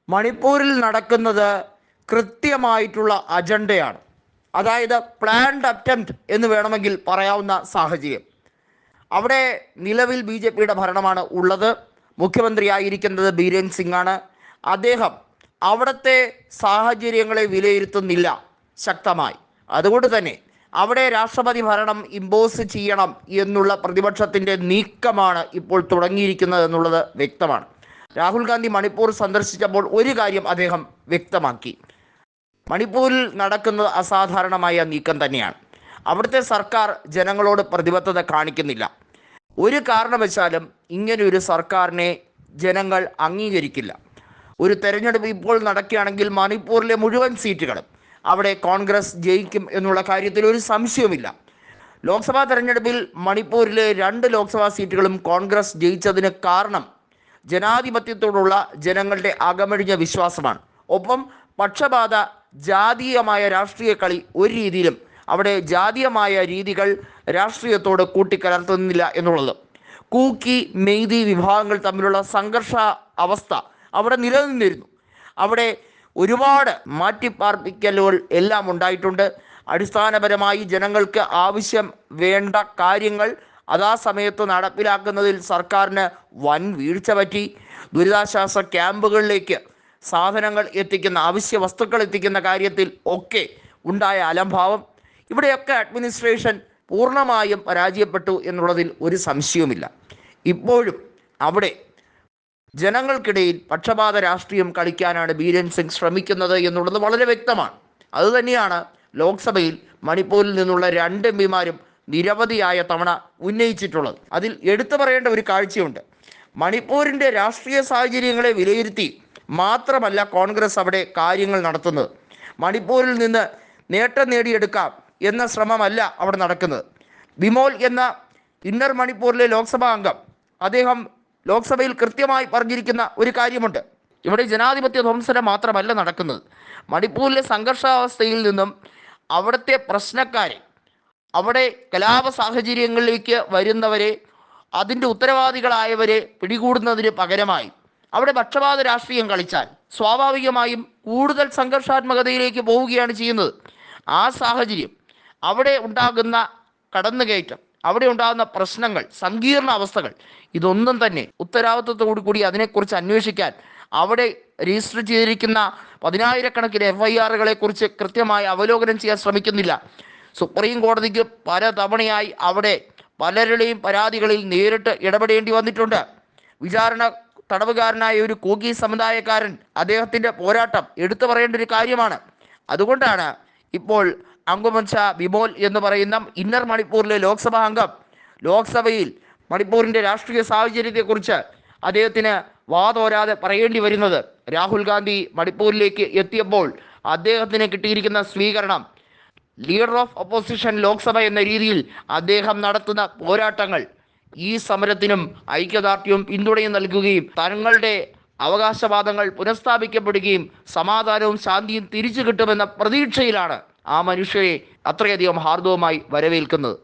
മണിപ്പൂരിൽ നടക്കുന്നത് കൃത്യമായിട്ടുള്ള അജണ്ടയാണ്. അതായത് പ്ലാൻഡ് അറ്റംപ്റ്റ് എന്ന് വേണമെങ്കിൽ പറയാവുന്ന സാഹചര്യം. അവിടെ നിലവിൽ BJPയുടെ ഭരണമാണ് ഉള്ളത്. മുഖ്യമന്ത്രിയായിരിക്കുന്നത് ബീരേൻ സിംഗ് ആണ്. അദ്ദേഹം അവിടുത്തെ സാഹചര്യങ്ങളെ വിലയിരുത്തുന്നില്ല ശക്തമായി. അതുകൊണ്ട് തന്നെ അവിടെ രാഷ്ട്രപതി ഭരണം ഇമ്പോസ് ചെയ്യണം എന്നുള്ള പ്രതിപക്ഷത്തിൻ്റെ നീക്കമാണ് ഇപ്പോൾ തുടങ്ങിയിരിക്കുന്നത് എന്നുള്ളത് വ്യക്തമാണ്. രാഹുൽ ഗാന്ധി മണിപ്പൂർ സന്ദർശിച്ചപ്പോൾ ഒരു കാര്യം അദ്ദേഹം വ്യക്തമാക്കി. മണിപ്പൂരിൽ നടക്കുന്നത് അസാധാരണമായ നീക്കം തന്നെയാണ്. അവിടുത്തെ സർക്കാർ ജനങ്ങളോട് പ്രതിബദ്ധത കാണിക്കുന്നില്ല. ഒരു കാരണവശാലും ഇങ്ങനെയൊരു സർക്കാരിനെ ജനങ്ങൾ അംഗീകരിക്കില്ല. ഒരു തെരഞ്ഞെടുപ്പ് ഇപ്പോൾ നടക്കുകയാണെങ്കിൽ മണിപ്പൂരിലെ മുഴുവൻ സീറ്റുകളും അവിടെ കോൺഗ്രസ് ജയിക്കും എന്നുള്ള കാര്യത്തിൽ ഒരു സംശയവുമില്ല. ലോക്സഭാ തെരഞ്ഞെടുപ്പിൽ മണിപ്പൂരിലെ 2 ലോക്സഭാ സീറ്റുകളും കോൺഗ്രസ് ജയിച്ചതിന് കാരണം ജനാധിപത്യത്തോടുള്ള ജനങ്ങളുടെ അകമഴിഞ്ഞ വിശ്വാസമാണ്. ഒപ്പം പക്ഷപാത ജാതീയമായ രാഷ്ട്രീയ കളി ഒരു രീതിയിലും അവിടെ ജാതീയമായ രീതികൾ രാഷ്ട്രീയത്തോട് കൂട്ടിക്കലർത്തുന്നില്ല എന്നുള്ളത്. കൂക്കി മെയ്തി വിഭാഗങ്ങൾ തമ്മിലുള്ള സംഘർഷ അവസ്ഥ അവിടെ നിലനിന്നിരുന്നു. അവിടെ ഒരുപാട് മാറ്റിപ്പാർപ്പിക്കലുകൾ എല്ലാം ഉണ്ടായിട്ടുണ്ട്. അടിസ്ഥാനപരമായി ജനങ്ങൾക്ക് ആവശ്യം വേണ്ട കാര്യങ്ങൾ സമയത്ത് നടപ്പിലാക്കുന്നതിൽ സർക്കാരിന് വൻ വീഴ്ച പറ്റി. ദുരിതാശ്വാസ ക്യാമ്പുകളിലേക്ക് സാധനങ്ങൾ എത്തിക്കുന്ന, അവശ്യ വസ്തുക്കൾ എത്തിക്കുന്ന കാര്യത്തിൽ ഒക്കെ ഉണ്ടായ അലംഭാവം, ഇവിടെയൊക്കെ അഡ്മിനിസ്ട്രേഷൻ പൂർണ്ണമായും പരാജയപ്പെട്ടു എന്നുള്ളതിൽ ഒരു സംശയവുമില്ല. ഇപ്പോഴും അവിടെ ജനങ്ങൾക്കിടയിൽ പക്ഷപാത രാഷ്ട്രീയം കളിക്കാനാണ് ബീരേൻ സിംഗ് ശ്രമിക്കുന്നത് എന്നുള്ളത് വളരെ വ്യക്തമാണ്. അതുതന്നെയാണ് ലോക്സഭയിൽ മണിപ്പൂരിൽ നിന്നുള്ള 2 എംപിമാരും നിരവധിയായ തവണ ഉന്നയിച്ചിട്ടുള്ളത്. അതിൽ എടുത്തു പറയേണ്ട ഒരു കാഴ്ചയുണ്ട്. മണിപ്പൂരിൻ്റെ രാഷ്ട്രീയ സാഹചര്യങ്ങളെ വിലയിരുത്തി മാത്രമല്ല കോൺഗ്രസ് അവിടെ കാര്യങ്ങൾ നടത്തുന്നത്. മണിപ്പൂരിൽ നിന്ന് നേട്ടം നേടിയെടുക്കാം എന്ന ശ്രമമല്ല അവിടെ നടക്കുന്നത്. ബിമോൽ എന്ന ഇന്നർ മണിപ്പൂരിലെ ലോക്സഭാ അംഗം, അദ്ദേഹം ലോക്സഭയിൽ കൃത്യമായി പറഞ്ഞിരിക്കുന്ന ഒരു കാര്യമുണ്ട്. ഇവിടെ ജനാധിപത്യ ധ്വംസനം മാത്രമല്ല നടക്കുന്നത്. മണിപ്പൂരിലെ സംഘർഷാവസ്ഥയിൽ നിന്നും അവിടുത്തെ പ്രശ്നക്കാരെ, അവിടെ കലാപ സാഹചര്യങ്ങളിലേക്ക് വരുന്നവരെ, അതിൻ്റെ ഉത്തരവാദികളായവരെ പിടികൂടുന്നതിന് പകരമായി അവിടെ പക്ഷപാത രാഷ്ട്രീയം കളിച്ചാൽ സ്വാഭാവികമായും കൂടുതൽ സംഘർഷാത്മകതയിലേക്ക് പോവുകയാണ് ചെയ്യുന്നത്. ആ സാഹചര്യം, അവിടെ ഉണ്ടാകുന്ന കടന്നുകയറ്റം, അവിടെ ഉണ്ടാകുന്ന പ്രശ്നങ്ങൾ, സങ്കീർണ അവസ്ഥകൾ, ഇതൊന്നും തന്നെ ഉത്തരവാദിത്വത്തോടു കൂടി അതിനെക്കുറിച്ച് അന്വേഷിക്കാൻ അവിടെ രജിസ്റ്റർ ചെയ്തിരിക്കുന്ന 10,000-കണക്കിന് FIRകളെ കുറിച്ച് കൃത്യമായി അവലോകനം ചെയ്യാൻ ശ്രമിക്കുന്നില്ല. സുപ്രീം കോടതിക്ക് പല തവണയായി അവിടെ പലരുടെയും പരാതികളിൽ നേരിട്ട് ഇടപെടേണ്ടി വന്നിട്ടുണ്ട്. വിചാരണ തടവുകാരനായ ഒരു കൂക്കി സമുദായക്കാരൻ, അദ്ദേഹത്തിൻ്റെ പോരാട്ടം എടുത്തു പറയേണ്ട ഒരു കാര്യമാണ്. അതുകൊണ്ടാണ് ഇപ്പോൾ അംഗുമൻഷ ബിമോൽ എന്ന് പറയുന്ന ഇന്നർ മണിപ്പൂരിലെ ലോക്സഭാ അംഗം ലോക്സഭയിൽ മണിപ്പൂരിൻ്റെ രാഷ്ട്രീയ സാഹചര്യത്തെക്കുറിച്ച് അദ്ദേഹത്തിന് വാതോരാതെ പറയേണ്ടി വരുന്നത്. രാഹുൽ ഗാന്ധി മണിപ്പൂരിലേക്ക് എത്തിയപ്പോൾ അദ്ദേഹത്തിന് കിട്ടിയിരിക്കുന്ന സ്വീകരണം, ലീഡർ ഓഫ് ഒപ്പോസിഷൻ ലോക്സഭ എന്ന രീതിയിൽ അദ്ദേഹം നടത്തുന്ന പോരാട്ടങ്ങൾ ഈ സമരത്തിനും ഐക്യദാർഢ്യവും പിന്തുണയും നൽകുകയും തങ്ങളുടെ അവകാശവാദങ്ങൾ പുനഃസ്ഥാപിക്കപ്പെടുകയും സമാധാനവും ശാന്തിയും തിരിച്ചു കിട്ടുമെന്ന പ്രതീക്ഷയിലാണ് ആ മനുഷ്യരെ അത്രയധികം ഹാർദവമായി വരവേൽക്കുന്നത്.